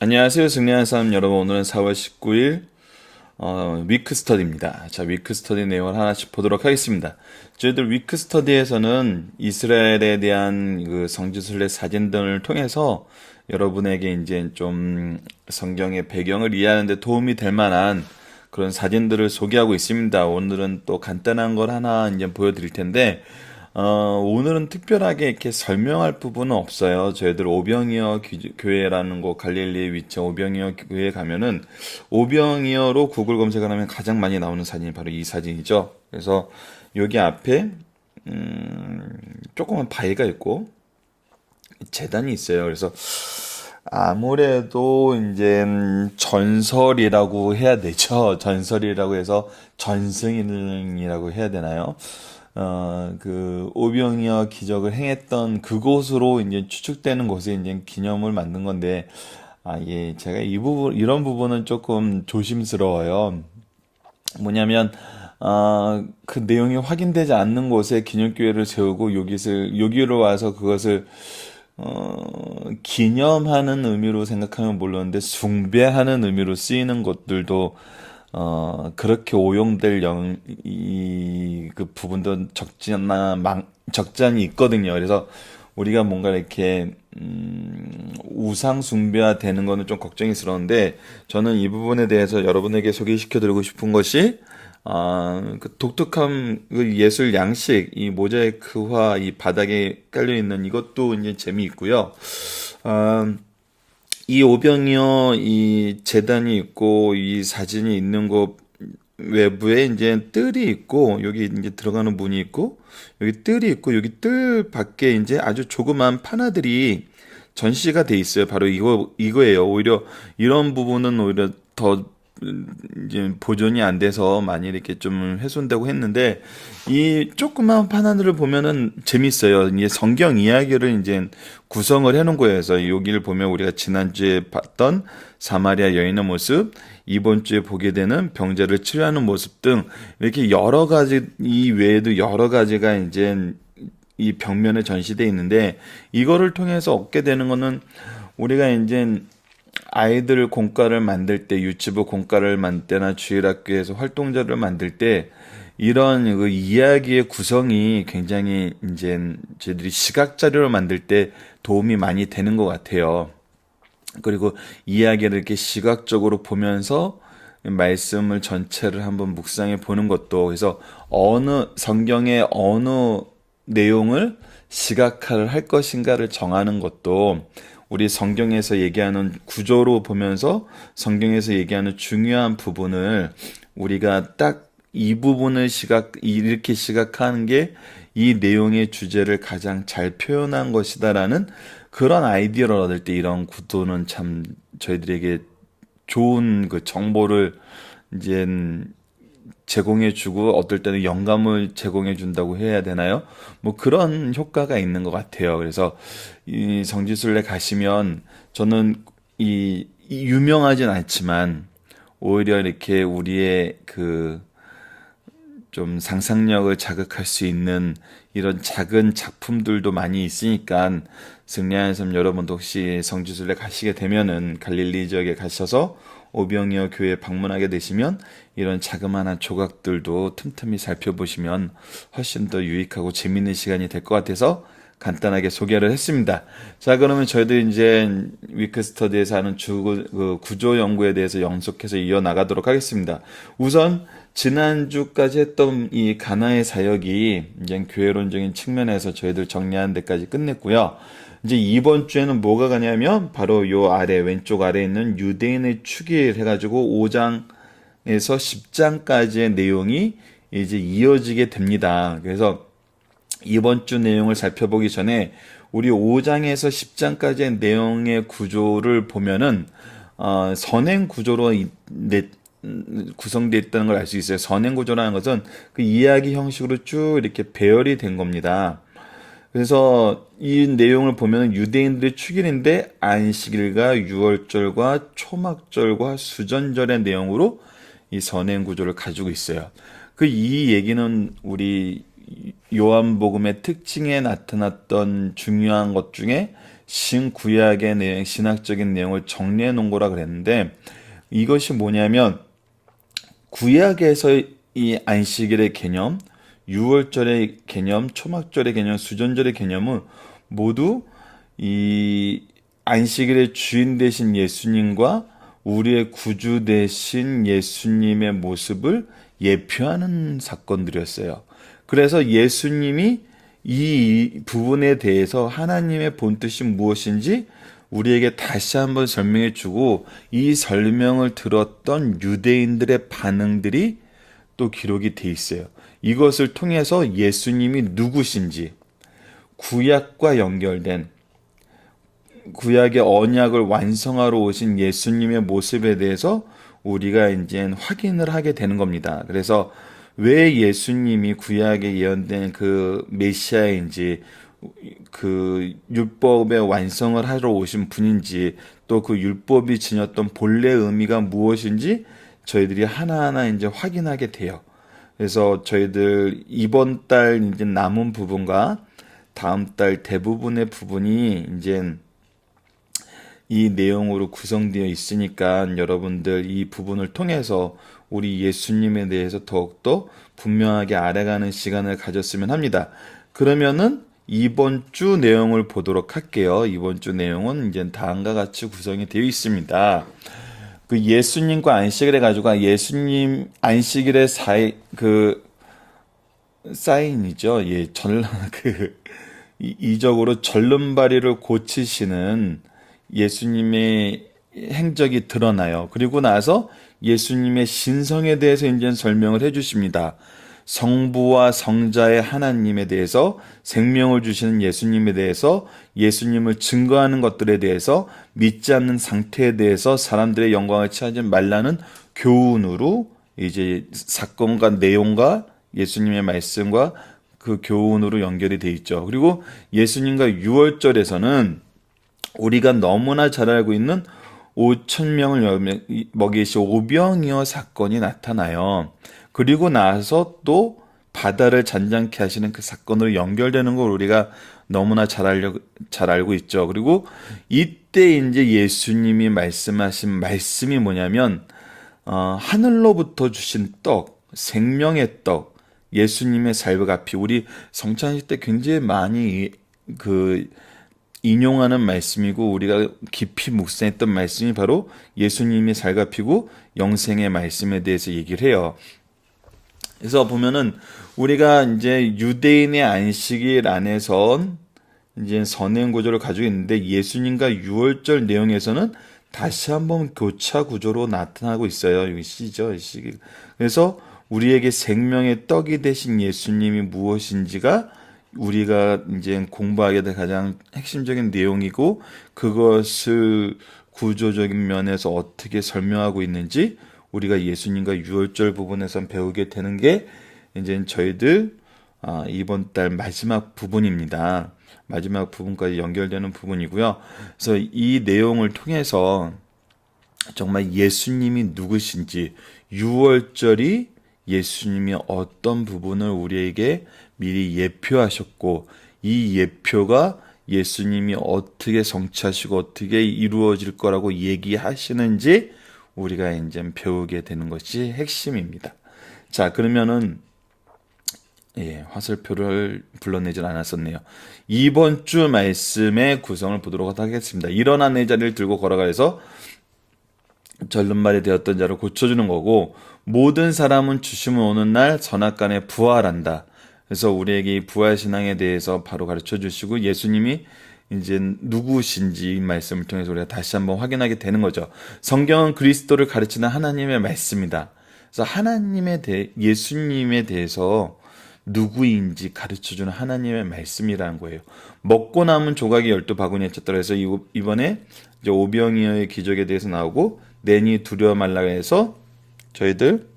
안녕하세요. 승리하는 사람 여러분. 오늘은 4월 19일 위크 스터디입니다. 자, 위크 스터디 내용을 하나씩 보도록 하겠습니다. 저희들 위크 스터디에서는 이스라엘에 대한 그 성지순례 사진 등을 통해서 여러분에게 이제 좀 성경의 배경을 이해하는 데 도움이 될 만한 그런 사진들을 소개하고 있습니다. 오늘은 또 간단한 걸 하나 이제 보여드릴 텐데, 오늘은 특별하게 이렇게 설명할 부분은 없어요. 저희들 오병이어 교회라는 곳 갈릴리에 위치한 오병이어 교회에 가면은 오병이어로 구글 검색을 하면 가장 많이 나오는 사진이 바로 이 사진이죠. 그래서 여기 앞에 조그만 바위가 있고 재단이 있어요. 그래서 아무래도 이제 전설이라고 해야 되죠. 전설이라고 해서 전승이라고 해야 되나요? 그 오병이어 기적을 행했던 그곳으로 이제 추측되는 곳에 이제 기념을 만든 건데, 예, 제가 이런 부분은 조금 조심스러워요. 뭐냐면, 그 내용이 확인되지 않는 곳에 기념교회를 세우고 여기로 와서 그것을 기념하는 의미로 생각하면 모르는데 숭배하는 의미로 쓰이는 것들도 그렇게 오용될 그 부분도 적잖이 있거든요. 그래서 우리가 뭔가 이렇게, 우상 숭배화 되는 거는 좀 걱정스러운데, 저는 이 부분에 대해서 여러분에게 소개시켜 드리고 싶은 것이, 그 독특한 그 예술 양식, 이 모자이크화, 이 바닥에 깔려 있는 이것도 이제 재미있고요. 아, 이 오병이어 이 재단이 있고 이 사진이 있는 곳 외부에 이제 뜰이 있고 여기 이제 들어가는 문이 있고 여기 뜰이 있고 여기 뜰 밖에 이제 아주 조그만 판화들이 전시가 돼 있어요. 바로 이거예요. 오히려 이런 부분은 오히려 더 이제 보존이 안 돼서 많이 이렇게 좀 훼손되고 했는데 이 조그만 판화들을 보면은 재밌어요. 이제 성경 이야기를 이제 구성을 해놓은 거예요. 그래서 여기를 보면 우리가 지난주에 봤던 사마리아 여인의 모습, 이번 주에 보게 되는 병자를 치료하는 모습 등 이렇게 여러 가지 이 외에도 여러 가지가 이제 이 벽면에 전시돼 있는데 이거를 통해서 얻게 되는 거는 우리가 이제 아이들 공과를 만들 때 유치부 공과를 만들 때나 주일학교에서 활동자를 만들 때 이런 그 이야기의 구성이 굉장히 이제 저희들이 시각 자료를 만들 때 도움이 많이 되는 것 같아요. 그리고 이야기를 이렇게 시각적으로 보면서 말씀을 전체를 한번 묵상해 보는 것도 그래서 어느 성경의 어느 내용을 시각화를 할 것인가를 정하는 것도 우리 성경에서 얘기하는 구조로 보면서 성경에서 얘기하는 중요한 부분을 우리가 딱 이 부분을 이렇게 시각화하는 게 이 내용의 주제를 가장 잘 표현한 것이다라는 그런 아이디어를 얻을 때 이런 구도는 참 저희들에게 좋은 그 정보를 이제 제공해주고 어떨 때는 영감을 제공해준다고 해야 되나요? 뭐 그런 효과가 있는 것 같아요. 그래서 이 성지순례 가시면 저는 이 유명하진 않지만 오히려 이렇게 우리의 그 좀 상상력을 자극할 수 있는 이런 작은 작품들도 많이 있으니까 승리하는 삶 여러분도 혹시 성지순례 가시게 되면은 갈릴리 지역에 가셔서 오병이어 교회 방문하게 되시면 이런 자그마한 조각들도 틈틈이 살펴보시면 훨씬 더 유익하고 재밌는 시간이 될 것 같아서 간단하게 소개를 했습니다. 자, 그러면 저희들 이제 위크 스터디에서 하는 그 구조 연구에 대해서 연속해서 이어나가도록 하겠습니다. 우선 지난주까지 했던 이 가나의 사역이 이제 교회론적인 측면에서 저희들 정리하는 데까지 끝냈고요. 이제 이번 주에는 뭐가 가냐면 바로 요 아래 왼쪽 아래에 있는 유대인의 축일 해가지고 5장에서 10장까지의 내용이 이제 이어지게 됩니다. 그래서 이번 주 내용을 살펴보기 전에 우리 5장에서 10장까지의 내용의 구조를 보면은 선행 구조로 구성되어 있다는 걸 알 수 있어요. 선행 구조라는 것은 그 이야기 형식으로 쭉 이렇게 배열이 된 겁니다. 그래서 이 내용을 보면 유대인들의 축일인데 안식일과 유월절과 초막절과 수전절의 내용으로 이 선행 구조를 가지고 있어요. 그 이 얘기는 우리 요한복음의 특징에 나타났던 중요한 것 중에 신구약의 내용, 신학적인 내용을 정리해 놓은 거라 그랬는데, 이것이 뭐냐면 구약에서 이 안식일의 개념, 유월절의 개념, 초막절의 개념, 수전절의 개념은 모두 이 안식일의 주인 되신 예수님과 우리의 구주 되신 예수님의 모습을 예표하는 사건들이었어요. 그래서 예수님이 이 부분에 대해서 하나님의 본뜻이 무엇인지 우리에게 다시 한번 설명해 주고, 이 설명을 들었던 유대인들의 반응들이 또 기록이 돼 있어요. 이것을 통해서 예수님이 누구신지, 구약과 연결된 구약의 언약을 완성하러 오신 예수님의 모습에 대해서 우리가 이제 확인을 하게 되는 겁니다. 그래서 왜 예수님이 구약에 예언된 그 메시아인지, 그 율법의 완성을 하러 오신 분인지, 또 그 율법이 지녔던 본래 의미가 무엇인지 저희들이 하나하나 이제 확인하게 돼요. 그래서 저희들 이번 달 이제 남은 부분과 다음 달 대부분의 부분이 이제 이 내용으로 구성되어 있으니까, 여러분들 이 부분을 통해서 우리 예수님에 대해서 더욱더 분명하게 알아가는 시간을 가졌으면 합니다. 그러면은 이번 주 내용을 보도록 할게요. 이번 주 내용은 이제 다음과 같이 구성이 되어 있습니다. 그 예수님과 안식일 해가지고, 예수님 안식일의 사인이죠. 예, 이적으로 절름발이를 고치시는 예수님의 행적이 드러나요. 그리고 나서 예수님의 신성에 대해서 이제 설명을 해주십니다. 성부와 성자의 하나님에 대해서, 생명을 주시는 예수님에 대해서, 예수님을 증거하는 것들에 대해서, 믿지 않는 상태에 대해서 사람들의 영광을 취하지 말라는 교훈으로, 이제 사건과 내용과 예수님의 말씀과 그 교훈으로 연결이 돼 있죠. 그리고 예수님과 유월절에서는 우리가 너무나 잘 알고 있는 5천 명을 먹이시 오병이어 사건이 나타나요. 그리고 나서 또 바다를 잔잔케 하시는 그 사건으로 연결되는 걸 우리가 너무나 잘 알고 있죠. 그리고 이때 이제 예수님이 말씀하신 말씀이 뭐냐면, 하늘로부터 주신 떡, 생명의 떡, 예수님의 살갑이, 우리 성찬식 때 굉장히 많이 인용하는 말씀이고, 우리가 깊이 묵상했던 말씀이 바로 예수님의 살갑이고 영생의 말씀에 대해서 얘기를 해요. 그래서 보면은 우리가 이제 유대인의 안식일 안에선 이제 선행 구조를 가지고 있는데, 예수님과 유월절 내용에서는 다시 한번 교차 구조로 나타나고 있어요. 여기 시죠, 시. 그래서 우리에게 생명의 떡이 되신 예수님이 무엇인지가 우리가 이제 공부하게 될 가장 핵심적인 내용이고, 그것을 구조적인 면에서 어떻게 설명하고 있는지 우리가 예수님과 유월절 부분에서 배우게 되는 게 이제 저희들 이번 달 마지막 부분입니다. 마지막 부분까지 연결되는 부분이고요. 그래서 이 내용을 통해서 정말 예수님이 누구신지, 유월절이 예수님이 어떤 부분을 우리에게 미리 예표하셨고, 이 예표가 예수님이 어떻게 성취하시고 어떻게 이루어질 거라고 얘기하시는지 우리가 이제 배우게 되는 것이 핵심입니다. 자, 그러면은 화살표를 불러내질 않았었네요. 이번 주 말씀의 구성을 보도록 하겠습니다. 일어나 내 자리를 들고 걸어가서 절름발이 되었던 자를 고쳐주는 거고, 모든 사람은 주심을 오는 날 선악간에 부활한다. 그래서 우리에게 이 부활신앙에 대해서 바로 가르쳐 주시고, 예수님이 이제 누구신지 이 말씀을 통해서 우리가 다시 한번 확인하게 되는 거죠. 성경은 그리스도를 가르치는 하나님의 말씀이다. 그래서 예수님에 대해서 누구인지 가르쳐주는 하나님의 말씀이라는 거예요. 먹고 남은 조각이 12바구니에 찼더라 해서 이번에 이제 오병이어의 기적에 대해서 나오고, 내니 두려워 말라 해서 저희들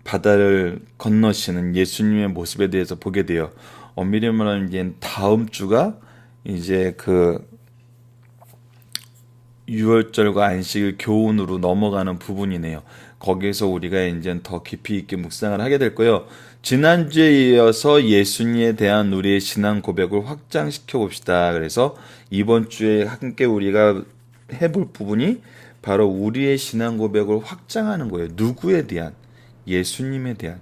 바다를 건너시는 예수님의 모습에 대해서 보게 돼요. 엄밀히 말하면 이제 다음 주가 이제 그 유월절과 안식일 교훈으로 넘어가는 부분이네요. 거기에서 우리가 이제 더 깊이 있게 묵상을 하게 될 거예요. 지난주에 이어서 예수님에 대한 우리의 신앙 고백을 확장시켜 봅시다. 그래서 이번 주에 함께 우리가 해볼 부분이 바로 우리의 신앙 고백을 확장하는 거예요. 누구에 대한? 예수님에 대한.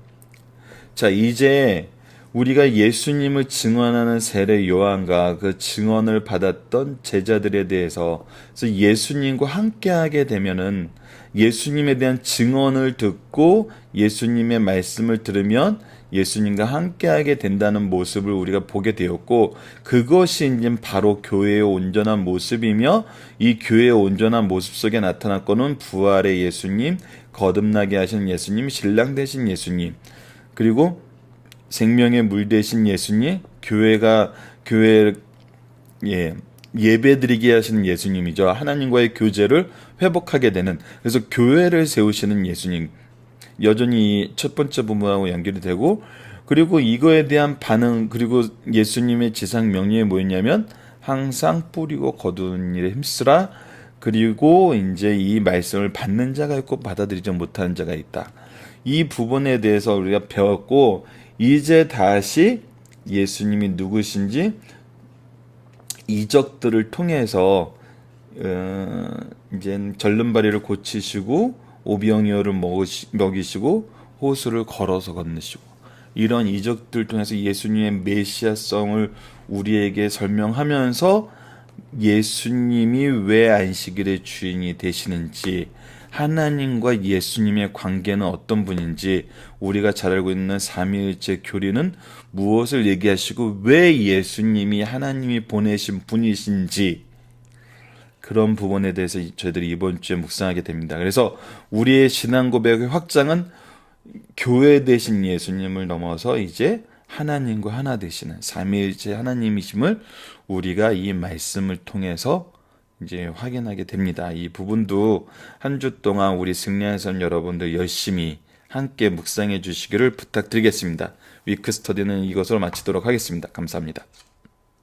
자, 이제 우리가 예수님을 증언하는 세례 요한과 그 증언을 받았던 제자들에 대해서, 그래서 예수님과 함께하게 되면은 예수님에 대한 증언을 듣고 예수님의 말씀을 들으면 예수님과 함께하게 된다는 모습을 우리가 보게 되었고, 그것이 이제 바로 교회의 온전한 모습이며, 이 교회의 온전한 모습 속에 나타났거는 부활의 예수님, 거듭나게 하신 예수님, 신랑 되신 예수님, 그리고 생명의 물 되신 예수님, 교회 예배드리게 하시는 예수님이죠. 하나님과의 교제를 회복하게 되는, 그래서 교회를 세우시는 예수님, 여전히 첫 번째 부분하고 연결이 되고, 그리고 이거에 대한 반응, 그리고 예수님의 지상 명령이 뭐였냐면 항상 뿌리고 거두는 일에 힘쓰라. 그리고 이제 이 말씀을 받는 자가 있고 받아들이지 못하는 자가 있다. 이 부분에 대해서 우리가 배웠고, 이제 다시 예수님이 누구신지 이적들을 통해서 이제 절름발이를 고치시고 오병이어를 먹이시고 호수를 걸어서 건너시고, 이런 이적들 통해서 예수님의 메시아성을 우리에게 설명하면서 예수님이 왜 안식일의 주인이 되시는지, 하나님과 예수님의 관계는 어떤 분인지, 우리가 잘 알고 있는 삼위일체 교리는 무엇을 얘기하시고 왜 예수님이 하나님이 보내신 분이신지, 그런 부분에 대해서 저희들이 이번 주에 묵상하게 됩니다. 그래서 우리의 신앙 고백의 확장은 교회 되신 예수님을 넘어서 이제 하나님과 하나 되시는 삼위일체 하나님이심을 우리가 이 말씀을 통해서 이제 확인하게 됩니다. 이 부분도 한 주 동안 우리 승리한 삶 여러분들 열심히 함께 묵상해 주시기를 부탁드리겠습니다. 위크 스터디는 이것으로 마치도록 하겠습니다. 감사합니다.